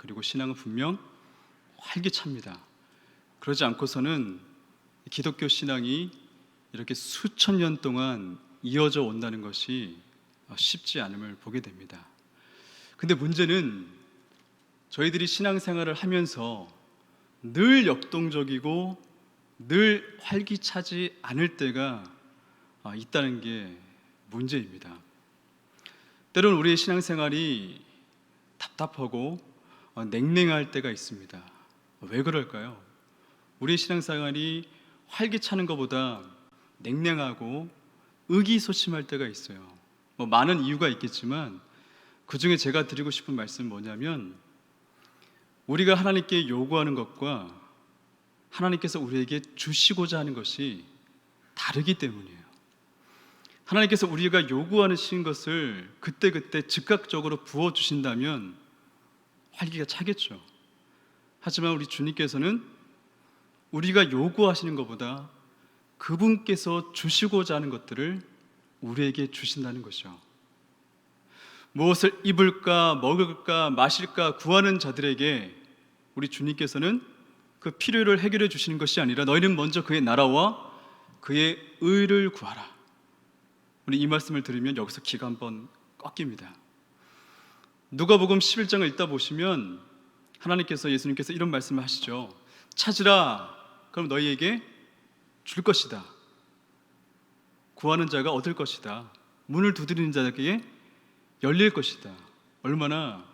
그리고 신앙은 분명 활기찹니다. 그러지 않고서는 기독교 신앙이 이렇게 수천 년 동안 이어져 온다는 것이 쉽지 않음을 보게 됩니다. 근데 문제는 저희들이 신앙생활을 하면서 늘 역동적이고 늘 활기차지 않을 때가 있다는 게 문제입니다. 때로는 우리의 신앙생활이 답답하고 냉랭할 때가 있습니다. 왜 그럴까요? 우리의 신앙생활이 활기차는 것보다 냉랭하고 의기소침할 때가 있어요. 많은 이유가 있겠지만 그 중에 제가 드리고 싶은 말씀은 뭐냐면, 우리가 하나님께 요구하는 것과 하나님께서 우리에게 주시고자 하는 것이 다르기 때문이에요. 하나님께서 우리가 요구하시는 것을 그때그때 즉각적으로 부어주신다면 활기가 차겠죠. 하지만 우리 주님께서는 우리가 요구하시는 것보다 그분께서 주시고자 하는 것들을 우리에게 주신다는 것이죠. 무엇을 입을까 먹을까 마실까 구하는 자들에게 우리 주님께서는 그 필요를 해결해 주시는 것이 아니라 너희는 먼저 그의 나라와 그의 의를 구하라. 우리 이 말씀을 들으면 여기서 기가 한번 꺾입니다. 누가복음 11장을 읽다 보시면 예수님께서 이런 말씀을 하시죠. 찾으라, 그럼 너희에게 줄 것이다. 구하는 자가 얻을 것이다. 문을 두드리는 자에게 열릴 것이다. 얼마나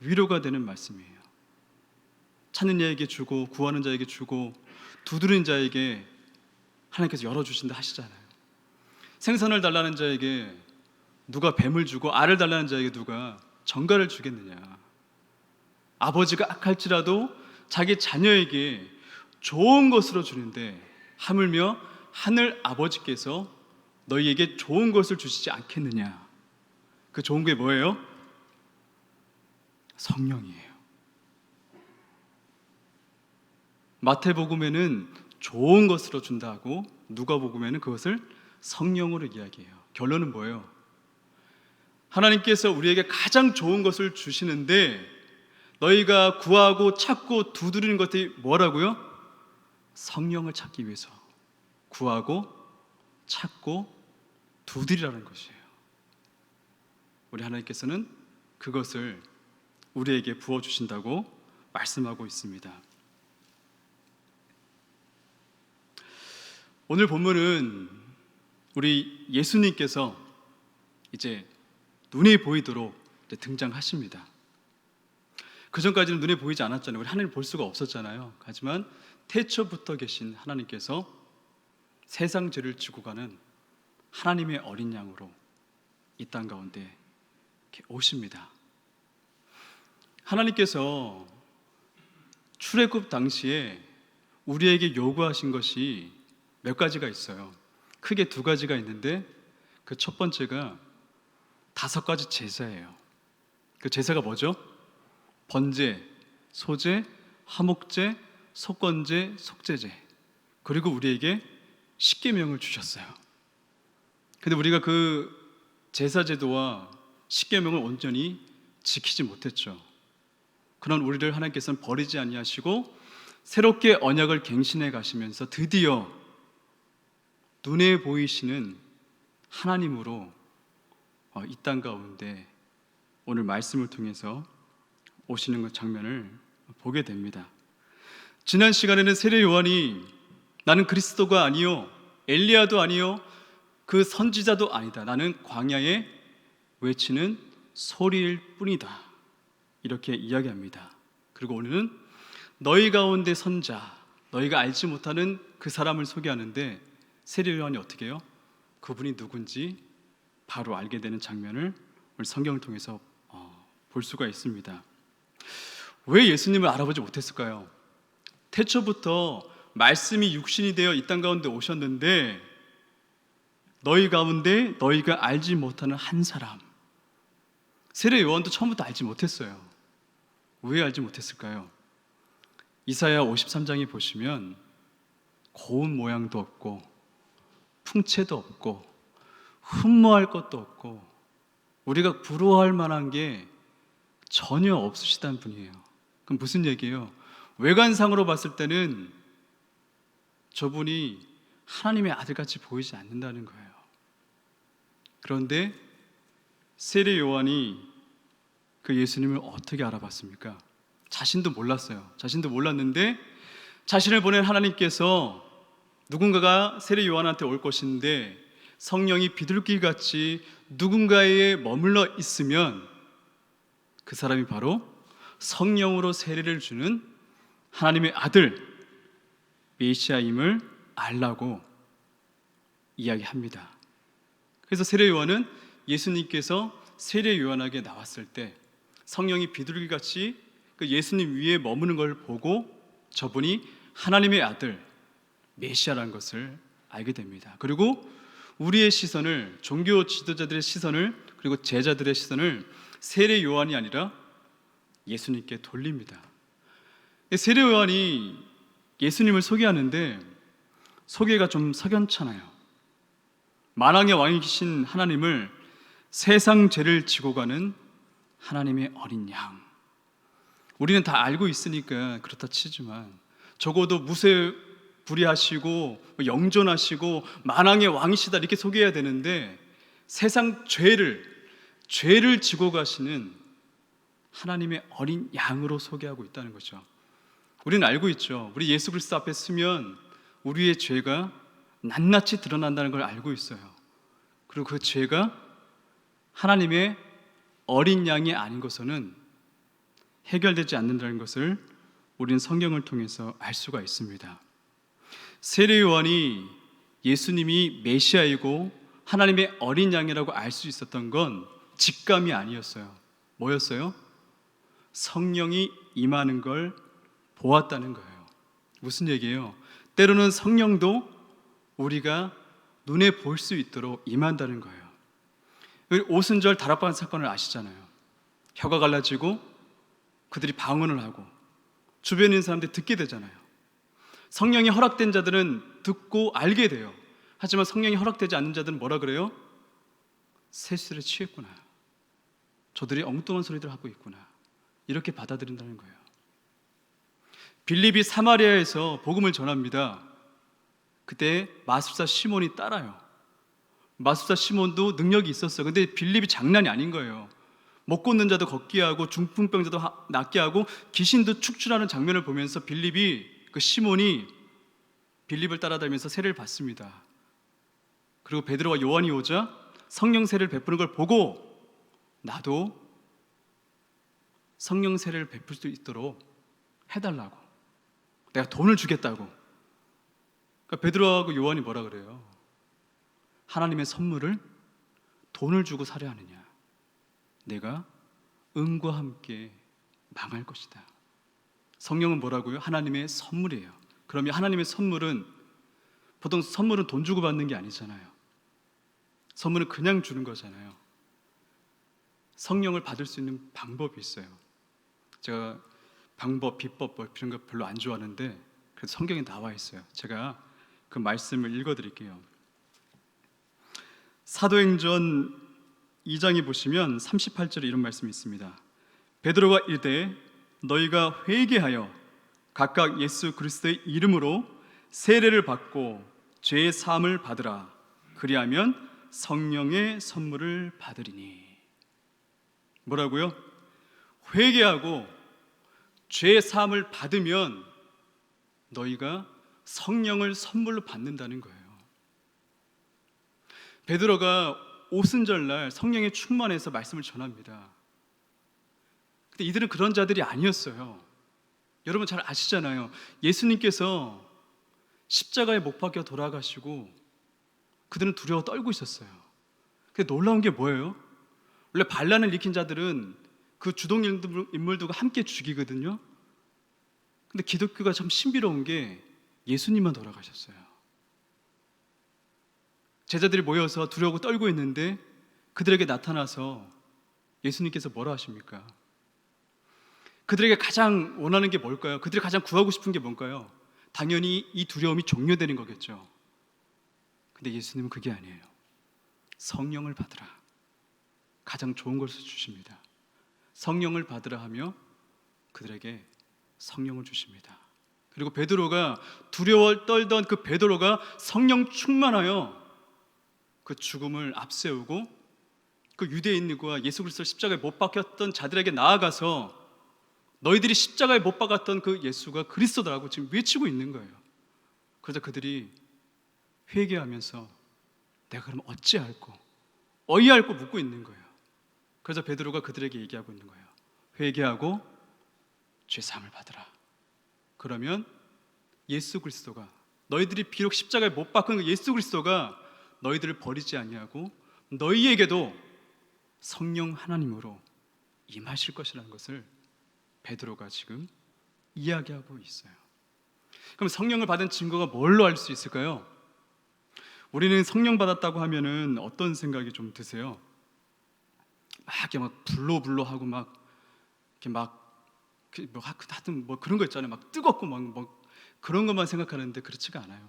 위로가 되는 말씀이에요. 찾는 자에게 주고 구하는 자에게 주고 두드리는 자에게 하나님께서 열어주신다 하시잖아요. 생선을 달라는 자에게 누가 뱀을 주고 알을 달라는 자에게 누가 정갈을 주겠느냐. 아버지가 악할지라도 자기 자녀에게 좋은 것으로 주는데 하물며 하늘 아버지께서 너희에게 좋은 것을 주시지 않겠느냐. 그 좋은 게 뭐예요? 성령이에요. 마태복음에는 좋은 것으로 준다 하고 누가복음에는 그것을 성령으로 이야기해요. 결론은 뭐예요? 하나님께서 우리에게 가장 좋은 것을 주시는데 너희가 구하고 찾고 두드리는 것들이 뭐라고요? 성령을 찾기 위해서 구하고 찾고 두드리라는 것이에요. 우리 하나님께서는 그것을 우리에게 부어주신다고 말씀하고 있습니다. 오늘 본문은 우리 예수님께서 이제 눈에 보이도록 등장하십니다. 그 전까지는 눈에 보이지 않았잖아요. 우리 하나님을 볼 수가 없었잖아요. 하지만 태초부터 계신 하나님께서 세상 죄를 지고 가는 하나님의 어린 양으로 이 땅 가운데 이렇게 오십니다. 하나님께서 출애굽 당시에 우리에게 요구하신 것이 몇 가지가 있어요. 크게 두 가지가 있는데 그 첫 번째가 5가지 제사예요. 그 제사가 뭐죠? 번제, 소제, 화목제, 속건제, 속죄제. 그리고 우리에게 십계명을 주셨어요. 근데 우리가 그 제사 제도와 십계명을 온전히 지키지 못했죠. 그런 우리를 하나님께서는 버리지 아니하시고 새롭게 언약을 갱신해 가시면서 드디어 눈에 보이시는 하나님으로 이 땅 가운데 오늘 말씀을 통해서 오시는 그 장면을 보게 됩니다. 지난 시간에는 세례 요한이 나는 그리스도가 아니요 엘리야도 아니요 그 선지자도 아니다. 나는 광야에 외치는 소리일 뿐이다. 이렇게 이야기합니다. 그리고 오늘은 너희 가운데 선자, 너희가 알지 못하는 그 사람을 소개하는데 세례 요한이 어떻게 해요? 그분이 누군지 바로 알게 되는 장면을 오늘 성경을 통해서 볼 수가 있습니다. 왜 예수님을 알아보지 못했을까요? 태초부터 말씀이 육신이 되어 이 땅 가운데 오셨는데 너희 가운데 너희가 알지 못하는 한 사람, 세례 요한도 처음부터 알지 못했어요. 왜 알지 못했을까요? 이사야 53장에 보시면 고운 모양도 없고 풍채도 없고 흠모할 것도 없고 우리가 부러워할 만한 게 전혀 없으시다는 분이에요. 그럼 무슨 얘기예요? 외관상으로 봤을 때는 저분이 하나님의 아들같이 보이지 않는다는 거예요. 그런데 세례 요한이 그 예수님을 어떻게 알아봤습니까? 자신도 몰랐어요. 자신도 몰랐는데 자신을 보낸 하나님께서 누군가가 세례 요한한테 올 것인데 성령이 비둘기같이 누군가에 머물러 있으면 그 사람이 바로 성령으로 세례를 주는 하나님의 아들 메시아임을 알라고 이야기합니다. 그래서 세례 요한은 예수님께서 세례 요한에게 나왔을 때 성령이 비둘기같이 그 예수님 위에 머무는 걸 보고 저분이 하나님의 아들 메시아라는 것을 알게 됩니다. 그리고 우리의 시선을, 종교 지도자들의 시선을, 그리고 제자들의 시선을 세례 요한이 아니라 예수님께 돌립니다. 세례 요한이 예수님을 소개하는데 소개가 좀 석연찮아요. 만왕의 왕이신 하나님을 세상 죄를 지고 가는 하나님의 어린 양. 우리는 다 알고 있으니까 그렇다 치지만 적어도 무쇠부리하시고 영존하시고 만왕의 왕이시다 이렇게 소개해야 되는데 세상 죄를 지고 가시는 하나님의 어린 양으로 소개하고 있다는 거죠. 우리는 알고 있죠. 우리 예수 그리스도 앞에 서면 우리의 죄가 낱낱이 드러난다는 걸 알고 있어요. 그리고 그 죄가 하나님의 어린 양이 아닌 것은 해결되지 않는다는 것을 우리는 성경을 통해서 알 수가 있습니다. 세례 요한이 예수님이 메시아이고 하나님의 어린 양이라고 알 수 있었던 건 직감이 아니었어요. 뭐였어요? 성령이 임하는 걸 보았다는 거예요. 무슨 얘기예요? 때로는 성령도 우리가 눈에 볼 수 있도록 임한다는 거예요. 오순절 다락방 사건을 아시잖아요. 혀가 갈라지고 그들이 방언을 하고 주변에 있는 사람들이 듣게 되잖아요. 성령이 허락된 자들은 듣고 알게 돼요. 하지만 성령이 허락되지 않는 자들은 뭐라 그래요? 세수를 취했구나. 저들이 엉뚱한 소리들 하고 있구나. 이렇게 받아들인다는 거예요. 빌립이 사마리아에서 복음을 전합니다. 그때 마술사 시몬이 따라요. 마술사 시몬도 능력이 있었어요. 근데 빌립이 장난이 아닌 거예요. 못 걷는 자도 걷게 하고 중풍병자도 낫게 하고 귀신도 축출하는 장면을 보면서 그 시몬이 빌립을 따라다니면서 세례를 받습니다. 그리고 베드로와 요한이 오자 성령 세례를 베푸는 걸 보고 나도 성령 세례를 베풀 수 있도록 해달라고, 내가 돈을 주겠다고. 그러니까 베드로하고 요한이 뭐라 그래요? 하나님의 선물을 돈을 주고 사려 하느냐? 내가 은과 함께 망할 것이다. 성령은 뭐라고요? 하나님의 선물이에요. 그러면 하나님의 선물은 보통 선물은 돈 주고 받는 게 아니잖아요. 선물은 그냥 주는 거잖아요. 성령을 받을 수 있는 방법이 있어요. 제가 방법, 비법 이런 거 별로 안 좋아하는데 그래도 성경에 나와 있어요. 제가 그 말씀을 읽어드릴게요. 사도행전 2장에 보시면 38절에 이런 말씀이 있습니다. 베드로가 이르되 너희가 회개하여 각각 예수 그리스도의 이름으로 세례를 받고 죄의 사함을 받으라. 그리하면 성령의 선물을 받으리니. 뭐라고요? 회개하고 죄의 사함을 받으면 너희가 성령을 선물로 받는다는 거예요. 베드로가 오순절날 성령에 충만해서 말씀을 전합니다. 근데 이들은 그런 자들이 아니었어요. 여러분 잘 아시잖아요. 예수님께서 십자가에 못 박혀 돌아가시고 그들은 두려워 떨고 있었어요. 근데 놀라운 게 뭐예요? 원래 반란을 일으킨 자들은 그 주동 인물들과 함께 죽이거든요. 근데 기독교가 참 신비로운 게 예수님만 돌아가셨어요. 제자들이 모여서 두려워 떨고 있는데 그들에게 나타나서 예수님께서 뭐라 하십니까? 그들에게 가장 원하는 게 뭘까요? 그들이 가장 구하고 싶은 게 뭔가요? 당연히 이 두려움이 종료되는 거겠죠. 근데 예수님은 그게 아니에요. 성령을 받으라. 가장 좋은 것을 주십니다. 성령을 받으라 하며 그들에게 성령을 주십니다. 그리고 베드로가 두려워 떨던 그 베드로가 성령 충만하여 그 죽음을 앞세우고 그 유대인과 예수 그리스도 십자가에 못 박혔던 자들에게 나아가서 너희들이 십자가에 못 박았던 그 예수가 그리스도라고 지금 외치고 있는 거예요. 그러자 그들이 회개하면서 내가 그럼 어찌할꼬 어이할꼬 묻고 있는 거예요. 그러자 베드로가 그들에게 얘기하고 있는 거예요. 회개하고 죄사함을 받으라. 그러면 예수 그리스도가 너희들이 비록 십자가에 못 박은 그 예수 그리스도가 너희들을 버리지 아니하고 너희에게도 성령 하나님으로 임하실 것이라는 것을 베드로가 지금 이야기하고 있어요. 그럼 성령을 받은 증거가 뭘로 알 수 있을까요? 우리는 성령 받았다고 하면은 어떤 생각이 좀 드세요? 이렇게 막 불로불로하고 막 이렇게 하여튼 뭐 그런 거 있잖아요. 막 뜨겁고 막 그런 것만 생각하는데 그렇지가 않아요.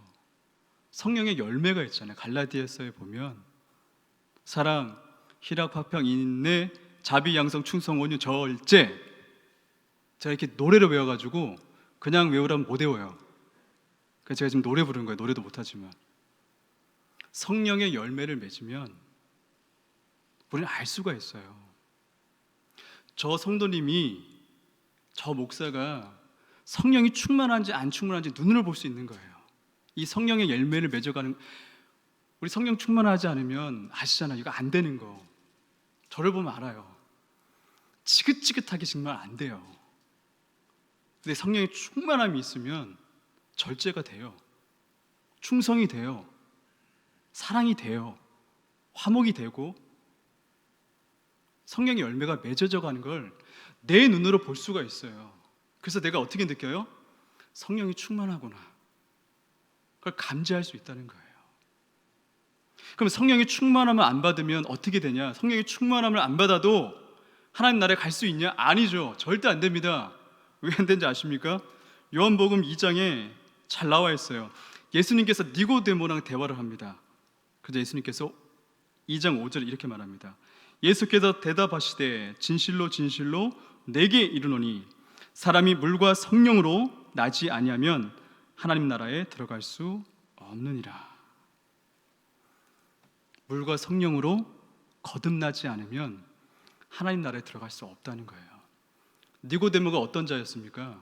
성령의 열매가 있잖아요. 갈라디아서에 보면 사랑, 희락, 화평, 인내, 자비, 양성, 충성, 온유, 절제. 제가 이렇게 노래를 외워가지고 그냥 외우라면 못 외워요. 그래서 제가 지금 노래 부르는 거예요. 노래도 못하지만 성령의 열매를 맺으면 우리는 알 수가 있어요. 저 성도님이, 저 목사가 성령이 충만한지 안 충만한지 눈으로 볼 수 있는 거예요. 이 성령의 열매를 맺어가는, 우리 성령 충만하지 않으면 아시잖아요. 이거 안 되는 거. 저를 보면 알아요. 지긋지긋하게 정말 안 돼요. 근데 성령의 충만함이 있으면 절제가 돼요. 충성이 돼요. 사랑이 돼요. 화목이 되고 성령의 열매가 맺어져 가는 걸 내 눈으로 볼 수가 있어요. 그래서 내가 어떻게 느껴요? 성령이 충만하구나. 그걸 감지할 수 있다는 거예요. 그럼 성령이 충만함을 안 받으면 어떻게 되냐? 성령이 충만함을 안 받아도 하나님 나라에 갈 수 있냐? 아니죠. 절대 안 됩니다. 왜 안 되는지 아십니까? 요한복음 2장에 잘 나와 있어요. 예수님께서 니고데모랑 대화를 합니다. 그래서 예수님께서 2장 5절에 이렇게 말합니다. 예수께서 대답하시되 진실로 진실로 내게 이르노니 사람이 물과 성령으로 나지 아니하면 하나님 나라에 들어갈 수 없느니라. 물과 성령으로 거듭나지 않으면 하나님 나라에 들어갈 수 없다는 거예요. 니고데모가 어떤 자였습니까?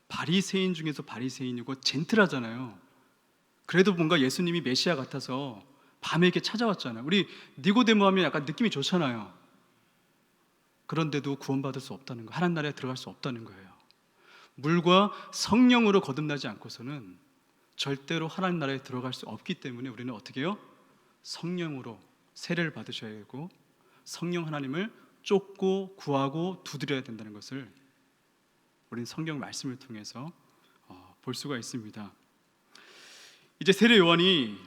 바리새인 중에서 바리새인이고 젠틀하잖아요. 그래도 뭔가 예수님이 메시아 같아서 밤에 이렇게 찾아왔잖아요. 우리 니고데모 하면 약간 느낌이 좋잖아요. 그런데도 구원받을 수 없다는 거예요. 하나님 나라에 들어갈 수 없다는 거예요. 물과 성령으로 거듭나지 않고서는 절대로 하나님 나라에 들어갈 수 없기 때문에 우리는 어떻게 해요? 성령으로 세례를 받으셔야 되고 성령 하나님을 쫓고 구하고 두드려야 된다는 것을 우리는 성경 말씀을 통해서 볼 수가 있습니다. 이제 세례 요한이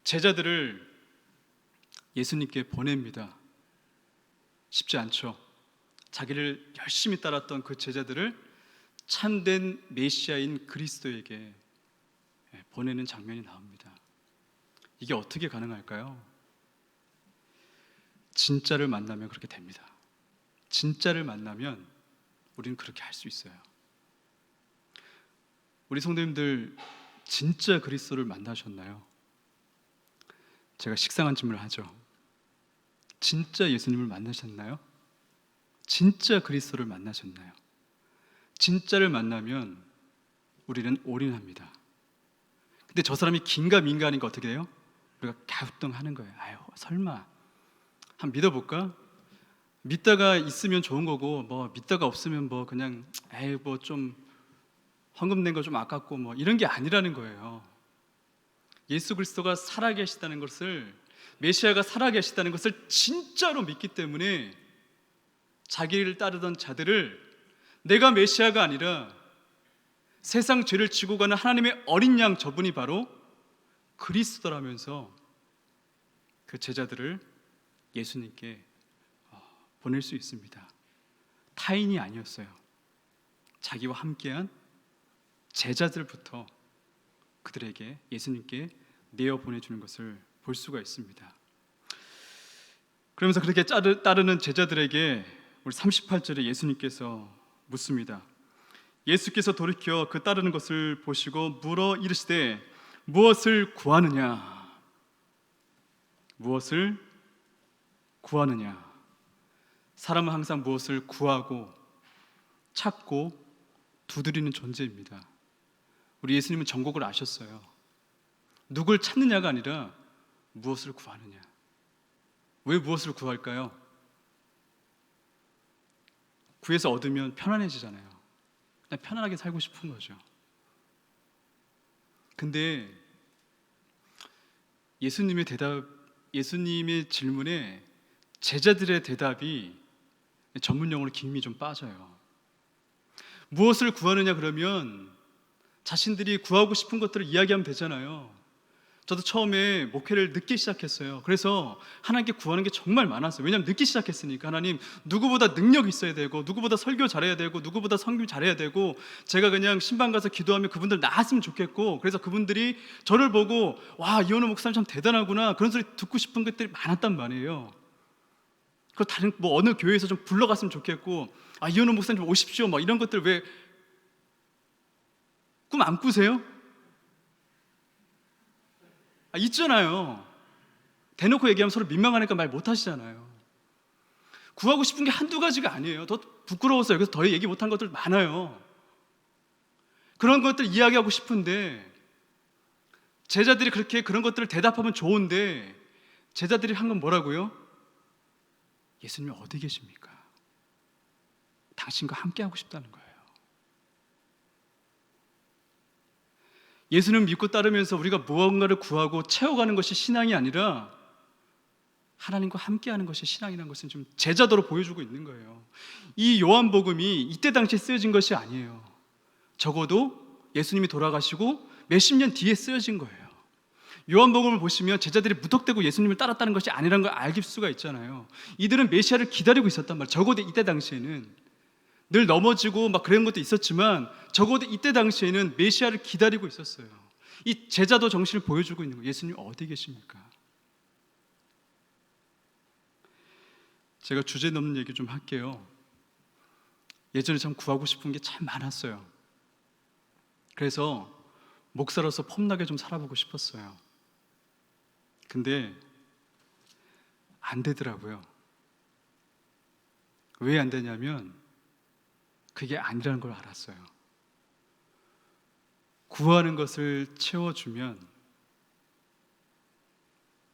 제자들을 예수님께 보냅니다. 쉽지 않죠. 자기를 열심히 따랐던 그 제자들을 참된 메시아인 그리스도에게 보내는 장면이 나옵니다. 이게 어떻게 가능할까요? 진짜를 만나면 그렇게 됩니다. 진짜를 만나면 우리는 그렇게 할 수 있어요. 우리 성도님들 진짜 그리스도를 만나셨나요? 제가 식상한 질문을 하죠. 진짜 예수님을 만나셨나요? 진짜 그리스도를 만나셨나요? 진짜를 만나면 우리는 올인합니다. 근데 저 사람이 긴가민가 하니까 어떻게 돼요? 우리가 갸우뚱하는 거예요. 아유 설마 한번 믿어볼까? 믿다가 있으면 좋은 거고 뭐 믿다가 없으면 뭐 그냥 에이 뭐 좀 헌금 낸 거 좀 아깝고 뭐 이런 게 아니라는 거예요. 예수 그리스도가 살아계시다는 것을, 메시아가 살아계시다는 것을 진짜로 믿기 때문에 자기를 따르던 자들을 내가 메시아가 아니라 세상 죄를 지고 가는 하나님의 어린 양, 저분이 바로 그리스도라면서 그 제자들을 예수님께 보낼 수 있습니다. 타인이 아니었어요. 자기와 함께한 제자들부터 그들에게 예수님께 내어 보내주는 것을 볼 수가 있습니다. 그러면서 그렇게 따르는 제자들에게 우리 38절에 예수님께서 묻습니다. 예수께서 돌이켜 그 따르는 것을 보시고 물어 이르시되 무엇을 구하느냐? 무엇을 구하느냐? 사람은 항상 무엇을 구하고 찾고 두드리는 존재입니다. 우리 예수님은 전곡을 아셨어요. 누굴 찾느냐가 아니라 무엇을 구하느냐. 왜 무엇을 구할까요? 구해서 얻으면 편안해지잖아요. 그냥 편안하게 살고 싶은 거죠. 근데 예수님의 질문에 제자들의 대답이 전문 용어로 김이 좀 빠져요. 무엇을 구하느냐 그러면 자신들이 구하고 싶은 것들을 이야기하면 되잖아요. 저도 처음에 목회를 늦게 시작했어요. 그래서 하나님께 구하는 게 정말 많았어요. 왜냐하면 늦게 시작했으니까. 하나님, 누구보다 능력이 있어야 되고, 누구보다 설교 잘해야 되고, 누구보다 성김 잘해야 되고, 제가 그냥 신방 가서 기도하면 그분들 나았으면 좋겠고, 그래서 그분들이 저를 보고 와, 이현우 목사님 참 대단하구나, 그런 소리 듣고 싶은 것들이 많았단 말이에요. 그 다른 어느 교회에서 좀 불러갔으면 좋겠고, 아, 이현우 목사님 좀 오십시오, 막 이런 것들 왜 꿈 안 꾸세요? 있잖아요. 대놓고 얘기하면 서로 민망하니까 말 못 하시잖아요. 구하고 싶은 게 한두 가지가 아니에요. 더 부끄러워서 여기서 더 얘기 못한 것들 많아요. 그런 것들 이야기하고 싶은데 제자들이 그렇게 그런 것들을 대답하면 좋은데 제자들이 한 건 뭐라고요? 예수님 어디 계십니까? 당신과 함께 하고 싶다는 거예요. 예수님 믿고 따르면서 우리가 무언가를 구하고 채워가는 것이 신앙이 아니라 하나님과 함께하는 것이 신앙이라는 것은 좀 제자도로 보여주고 있는 거예요. 이 요한복음이 이때 당시에 쓰여진 것이 아니에요. 적어도 예수님이 돌아가시고 몇십 년 뒤에 쓰여진 거예요. 요한복음을 보시면 제자들이 무턱대고 예수님을 따랐다는 것이 아니라는 걸 알 수가 있잖아요. 이들은 메시아를 기다리고 있었단 말이에요. 적어도 이때 당시에는 늘 넘어지고 막 그런 것도 있었지만 적어도 이때 당시에는 메시아를 기다리고 있었어요. 이 제자도 정신을 보여주고 있는 거예요. 예수님 어디 계십니까? 제가 주제 넘는 얘기 좀 할게요. 예전에 참 구하고 싶은 게 참 많았어요. 그래서 목사로서 폼나게 좀 살아보고 싶었어요. 근데 안 되더라고요. 왜 안 되냐면 그게 아니라는 걸 알았어요. 구하는 것을 채워주면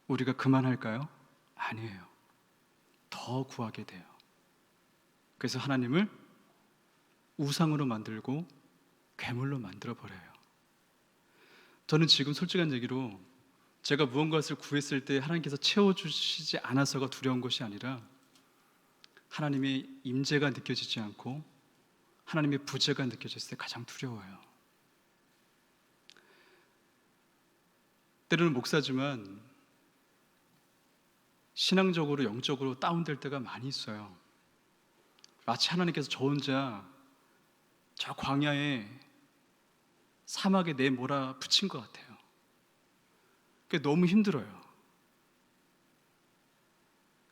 우리가 그만할까요? 아니에요. 더 구하게 돼요. 그래서 하나님을 우상으로 만들고 괴물로 만들어버려요. 저는 지금 솔직한 얘기로 제가 무언가를 구했을 때 하나님께서 채워주시지 않아서가 두려운 것이 아니라 하나님의 임재가 느껴지지 않고 하나님의 부재가 느껴졌을 때 가장 두려워요. 때로는 목사지만 신앙적으로 영적으로 다운될 때가 많이 있어요. 마치 하나님께서 저 혼자 저 광야에 사막에 내 몰아붙인 것 같아요. 그게 너무 힘들어요.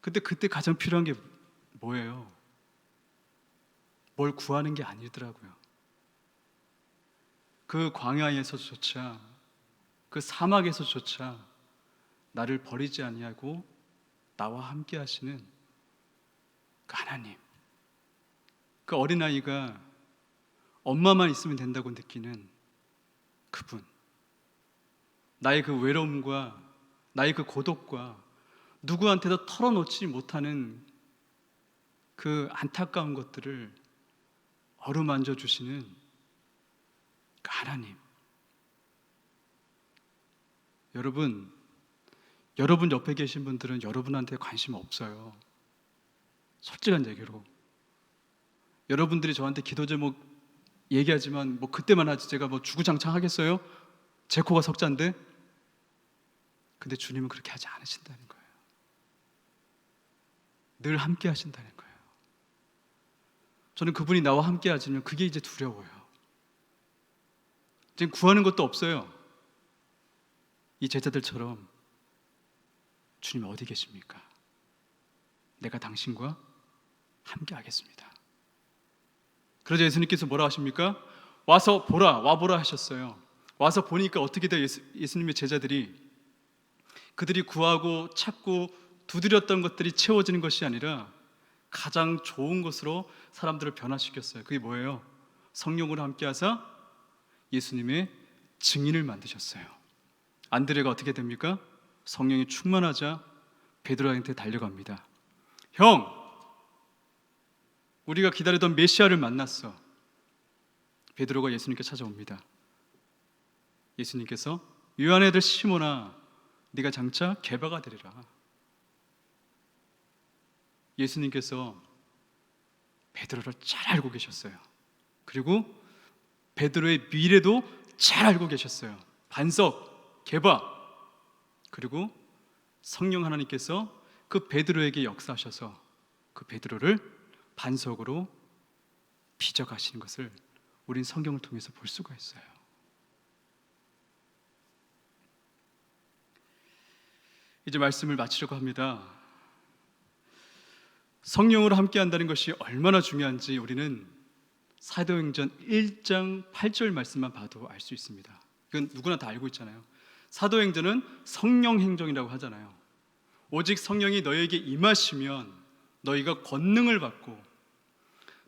근데 그때 가장 필요한 게 뭐예요? 뭘 구하는 게 아니더라고요. 그 광야에서조차 그 사막에서조차 나를 버리지 아니하고 나와 함께 하시는 그 하나님, 그 어린아이가 엄마만 있으면 된다고 느끼는 그분, 나의 그 외로움과 나의 그 고독과 누구한테도 털어놓지 못하는 그 안타까운 것들을 어루만져 주시는 그 하나님. 여러분 옆에 계신 분들은 여러분한테 관심 없어요. 솔직한 얘기로. 여러분들이 저한테 기도 제목 얘기하지만 뭐 그때만 하지 제가 뭐 주구장창 하겠어요? 제 코가 석자인데? 근데 주님은 그렇게 하지 않으신다는 거예요. 늘 함께 하신다는 거예요. 저는 그분이 나와 함께 하시면 그게 이제 두려워요. 지금 구하는 것도 없어요. 이 제자들처럼 주님 어디 계십니까? 내가 당신과 함께 하겠습니다. 그러자 예수님께서 뭐라 하십니까? 와서 보라, 와보라 하셨어요. 와서 보니까 어떻게 돼요? 예수님의 제자들이 그들이 구하고 찾고 두드렸던 것들이 채워지는 것이 아니라 가장 좋은 것으로 사람들을 변화시켰어요. 그게 뭐예요? 성령으로 함께하사 예수님의 증인을 만드셨어요. 안드레가 어떻게 됩니까? 성령이 충만하자 베드로한테 달려갑니다. 형, 우리가 기다리던 메시아를 만났어. 베드로가 예수님께 찾아옵니다. 예수님께서 요한의 아들 시몬아, 네가 장차 게바가 되리라. 예수님께서 베드로를 잘 알고 계셨어요. 그리고 베드로의 미래도 잘 알고 계셨어요. 반석, 게바. 그리고 성령 하나님께서 그 베드로에게 역사하셔서 그 베드로를 반석으로 빚어가시는 것을 우린 성경을 통해서 볼 수가 있어요. 이제 말씀을 마치려고 합니다. 성령으로 함께 한다는 것이 얼마나 중요한지 우리는 사도행전 1장 8절 말씀만 봐도 알 수 있습니다. 이건 누구나 다 알고 있잖아요. 사도행전은 성령 행정이라고 하잖아요. 오직 성령이 너희에게 임하시면 너희가 권능을 받고,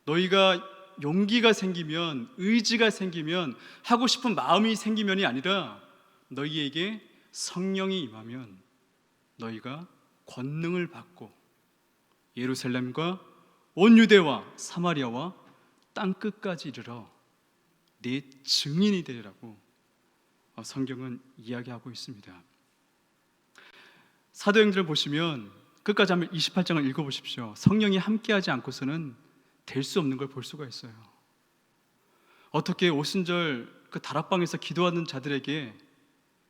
너희가 용기가 생기면, 의지가 생기면, 하고 싶은 마음이 생기면이 아니라 너희에게 성령이 임하면 너희가 권능을 받고 예루살렘과 온 유대와 사마리아와 땅 끝까지 이르러 네 증인이 되리라고 성경은 이야기하고 있습니다. 사도행전을 보시면 끝까지 한번 28장을 읽어보십시오. 성령이 함께하지 않고서는 될 수 없는 걸 볼 수가 있어요. 어떻게 오순절 그 다락방에서 기도하는 자들에게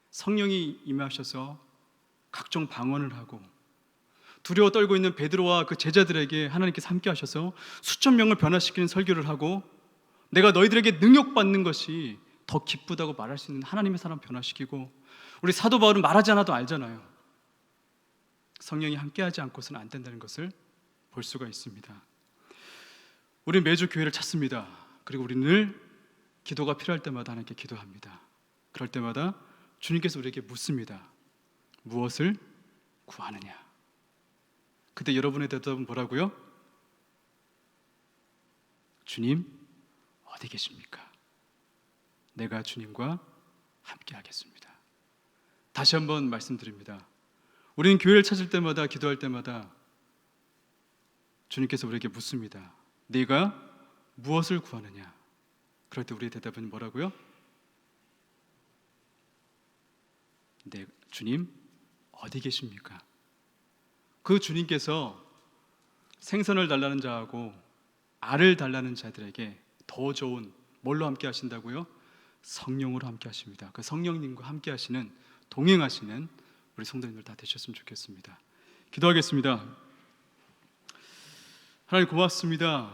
성령이 임하셔서 각종 방언을 하고, 두려워 떨고 있는 베드로와 그 제자들에게 하나님께서 함께 하셔서 수천 명을 변화시키는 설교를 하고, 내가 너희들에게 능력받는 것이 더 기쁘다고 말할 수 있는 하나님의 사람 변화시키고, 우리 사도 바울은 말하지 않아도 알잖아요. 성령이 함께하지 않고서는 안 된다는 것을 볼 수가 있습니다. 우리는 매주 교회를 찾습니다. 그리고 우리는 늘 기도가 필요할 때마다 하나님께 기도합니다. 그럴 때마다 주님께서 우리에게 묻습니다. 무엇을 구하느냐? 그때 여러분의 대답은 뭐라고요? 주님, 어디 계십니까? 내가 주님과 함께 하겠습니다. 다시 한번 말씀드립니다. 우리는 교회를 찾을 때마다, 기도할 때마다 주님께서 우리에게 묻습니다. 네가 무엇을 구하느냐? 그럴 때 우리의 대답은 뭐라고요? 네, 주님 어디 계십니까? 그 주님께서 생선을 달라는 자하고 알을 달라는 자들에게 더 좋은 뭘로 함께 하신다고요? 성령으로 함께 하십니다. 그 성령님과 함께 하시는, 동행하시는 우리 성도님들 다 되셨으면 좋겠습니다. 기도하겠습니다. 하나님 고맙습니다.